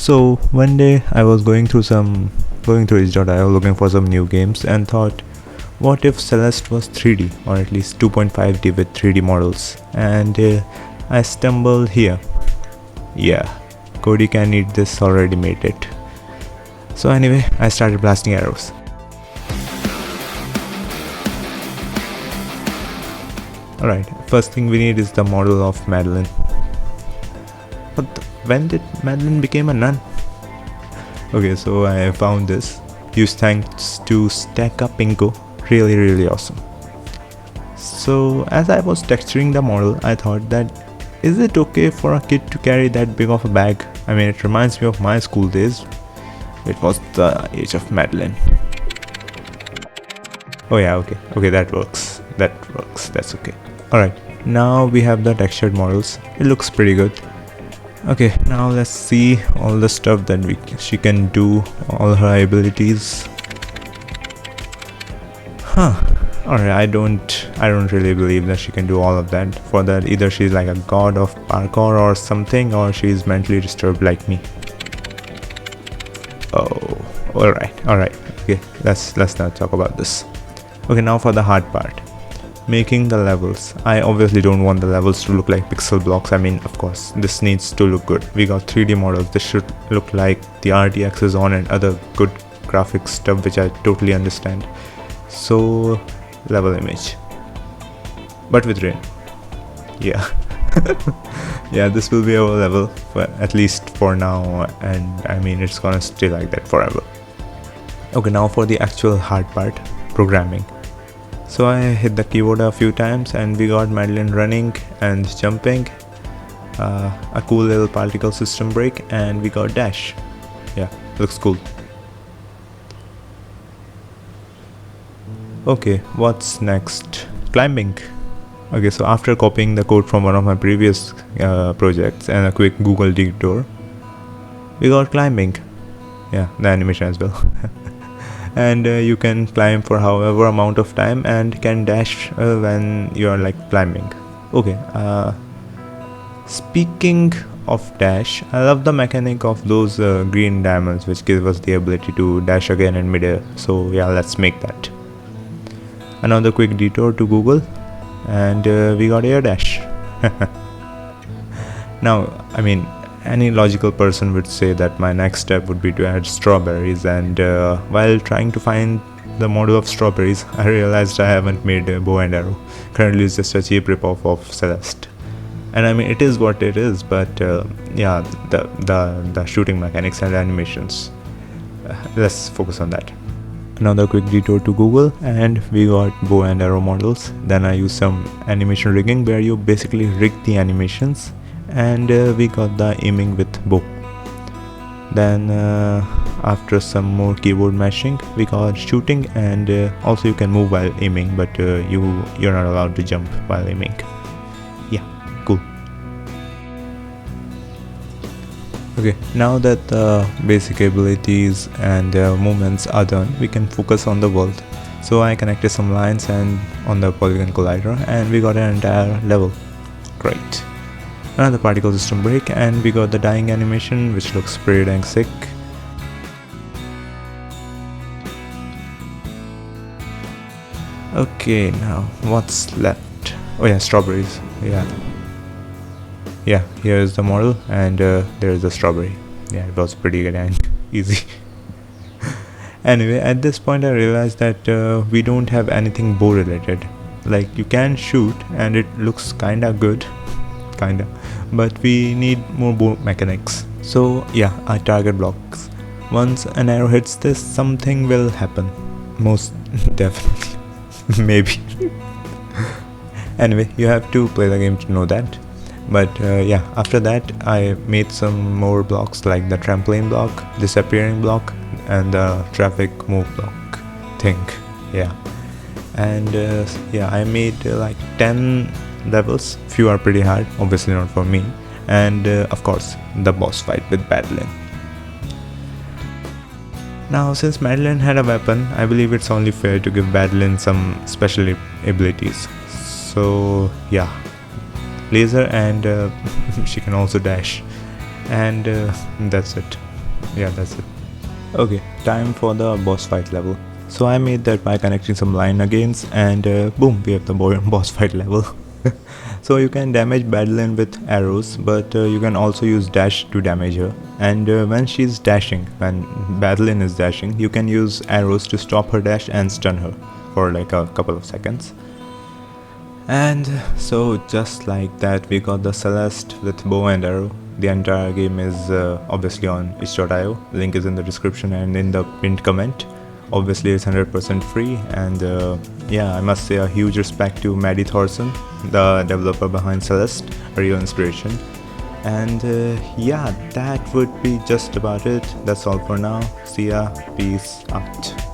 So one day I was going through itch.io looking for some new games and thought, what if Celeste was 3D or at least 2.5D with 3D models? And I stumbled here. Yeah, CodyCanEatThis already made it. So anyway, I started blasting arrows. Alright, first thing we need is the model of Madeline. When did Madeline become a nun? Okay, so I found this. Used thanks to StackUpInco. Really awesome. So as I was texturing the model, I thought that is it okay for a kid to carry that big of a bag? I mean, it reminds me of my school days. It was the age of Madeline. Oh yeah, okay, that works, that's okay. Alright, now we have the textured models. It looks pretty good. Okay, now let's see all the stuff that she can do, all her abilities. Alright, I don't really believe that she can do all of that. For that, either she's like a god of parkour or something, or she's mentally disturbed like me. Oh, alright. Okay, let's not talk about this. Okay, now for the hard part. Making the levels. I obviously don't want the levels to look like pixel blocks. I mean, of course, this needs to look good. We got 3D models. This should look like the RTX is on and other good graphics stuff, which I totally understand. So, level image. But with rain. Yeah. Yeah, this will be our level, at least for now. And I mean, it's gonna stay like that forever. Okay, now for the actual hard part, programming. So I hit the keyboard a few times and we got Madeline running and jumping, a cool little particle system break, and we got dash. Yeah, looks cool. Okay, what's next? Climbing. Okay, so after copying the code from one of my previous projects and a quick Google detour, we got climbing. Yeah, the animation as well. And you can climb for however amount of time and can dash when you are like climbing. Okay, speaking of dash, I love the mechanic of those green diamonds which give us the ability to dash again in midair. So yeah, let's make that. Another quick detour to Google and we got air dash. Now, I mean, any logical person would say that my next step would be to add strawberries, and while trying to find the model of strawberries, I realized I haven't made a bow and arrow. Currently it's just a cheap ripoff of Celeste. And I mean, it is what it is, but yeah, the shooting mechanics and animations, let's focus on that. Another quick detour to Google and we got bow and arrow models. Then I used some animation rigging where you basically rig the animations, and we got the aiming with bow. Then after some more keyboard mashing, we got shooting, and also you can move while aiming, but you're not allowed to jump while aiming. Yeah, cool. Okay, now that the basic abilities and movements are done, we can focus on the world. So I connected some lines and on the polygon collider, and we got an entire level. Great. Another particle system break, and we got the dying animation, which looks pretty dang sick. Okay, now what's left? Oh yeah, strawberries. Yeah, here's the model, and there's the strawberry. Yeah, it was pretty good and easy. Anyway, at this point I realized that we don't have anything bow related. Like, you can shoot and it looks kinda good, but we need more bow mechanics. So yeah, I target blocks. Once an arrow hits this, something will happen. Most definitely. Maybe. Anyway, you have to play the game to know that. But yeah, after that I made some more blocks, like the trampoline block, disappearing block, and the traffic move block thing. Yeah, and yeah, I made like 10 levels. Few are pretty hard, obviously not for me, and of course the boss fight with Madeline. Now, since Madeline had a weapon, I believe it's only fair to give Madeline some special abilities. So yeah, laser, and she can also dash, and that's it. yeah, that's it. Okay, time for the boss fight level. So I made that by connecting some line against, and boom, we have the boss fight level. So you can damage Madeline with arrows, but you can also use dash to damage her. And when she's dashing, when Madeline is dashing, you can use arrows to stop her dash and stun her for like a couple of seconds. And so just like that, we got the Celeste with bow and arrow. The entire game is obviously on itch.io. Link is in the description and in the pinned comment. Obviously it's 100% free, and yeah, I must say a huge respect to Maddie Thorson, the developer behind Celeste, a real inspiration. And yeah, that would be just about it. That's all for now. See ya, peace out.